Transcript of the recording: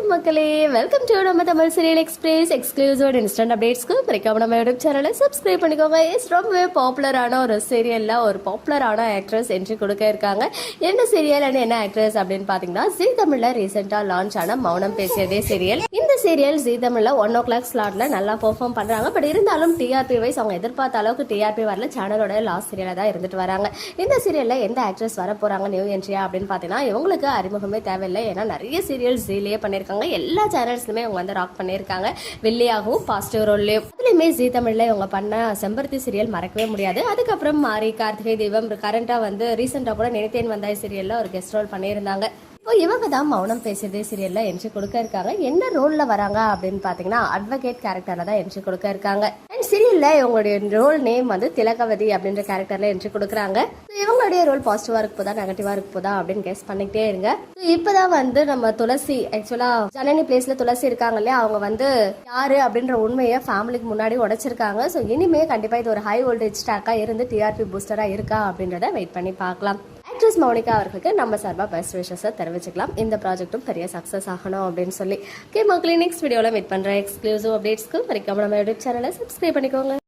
வணக்கம் மக்களே, welcome to நம்ம Tamil serial express exclusive instant அப்டேட்ஸ்க்கு மறக்காம நம்ம யூடியூப் சேனலை சப்ஸ்கிரைப் பண்ணிக்கோங்க. ரொம்பவே பாப்புலரான ஒரு சீரியல்ல ஒரு பாப்புலரான ஆக்ட்ரஸ் என்ட்ரி கொடுக்க இருக்காங்க. என்ன சீரியல் அண்ட் என்ன ஆக்ட்ரஸ் அப்படின்னு பாத்தீங்கன்னா, ஜீ தமிழ்ல ரீசெண்டா லான்ச் ஆன மௌனம் பேசியதே சீரியல். இந்த சீரியல் ஜீ தமிழ்ல 1 o'clock ஸ்லாட்ல நல்லா பெர்ஃபார்ம் பண்றாங்க. பட் இருந்தாலும் டிஆர்பி வைஸ் அவங்க எதிர்பார்த்த அளவுக்கு டிஆர்பி வரல. சேனலோட லாஸ்ட் சீரியலா தான் இருந்துட்டு வராங்க. இந்த சீரியல்ல எந்த ஆக்ட்ரஸ் வர போறாங்க நியூ என்ட்ரியா அப்படின்னு பாத்தீங்கன்னா, இவங்களுக்கு அறிமுகமே தேவையில்லை. ஏன்னா நிறைய சீரியல் ஜீலே பண்ணிருக்காங்க. எல்லா சேனல்ஸ்லுமே அவங்க வந்து ராக் பண்ணிருக்காங்க. வில்லியாகவும் பாசிட்டிவ் ரோல்லையும். அதுலயுமே ஜீ தமிழ்ல இவங்க பண்ண செம்பருத்தி சீரியல் மறக்கவே முடியாது. அதுக்கப்புறம் மாரி, கார்த்திகை தீபம், கரண்டா வந்து ரீசெண்டா கூட நினைத்தேன் வந்தாய் சீரியல்ல ஒரு கெஸ்ட் ரோல் பண்ணியிருந்தாங்க. இப்போ இவங்க தான் மௌனம் பேசுறதே சீரியல்ல என்ட்ரி கொடுக்க இருக்காங்க. என்ன ரோல்ல வராங்க அப்படின்னு பாத்தீங்கன்னா, அட்வொகேட் கேரக்டர்ல தான் என்ட்ரி கொடுக்க இருக்காங்க. அண்ட் சீரியல்ல இவங்களுடைய ரோல் நேம் வந்து திலகவதி அப்படின்ற கேரக்டர்ல என்ட்ரி கொடுக்குறாங்க. இவங்களுடைய ரோல் பாசிட்டிவா இருக்கு போதா நெகட்டிவா இருக்கு போதா அப்படின்னு கெஸ் பண்ணிக்கிட்டே இருங்க. இப்பதான் வந்து நம்ம துளசி, ஆக்சுவலா ஜனனி பிளேஸ்ல துளசி இருக்காங்க இல்லையா, அவங்க வந்து யாரு அப்படின்ற உண்மையை ஃபேமிலிக்கு முன்னாடி உடைச்சிருக்காங்க. ஸோ இனிமே கண்டிப்பா இது ஒரு ஹை வோல்டேஜ் ஸ்டாக்கா இருந்து டிஆர்பி பூஸ்டரா இருக்கா அப்படின்றத வெயிட் பண்ணி பார்க்கலாம். ஆக்ட்ரஸ் மௌனிகா அவர்களுக்கு நம்ம சார்பா பெஸ்ட் விஷஸை தெரிவிச்சுக்கலாம். இந்த ப்ராஜெக்டும் பெரிய சக்ஸஸ் ஆகணும் அப்படின்னு சொல்லி. ஓகே மக்களே, நெக்ஸ்ட் வீடியோவில் மீட் பண்ணுற எக்ஸ்க்ளூசிவ் அப்டேட்ஸ்க்கு மறக்காம நம்ம யூடியூப் சேனலை சப்ஸ்கிரைப் பண்ணிக்கோங்க.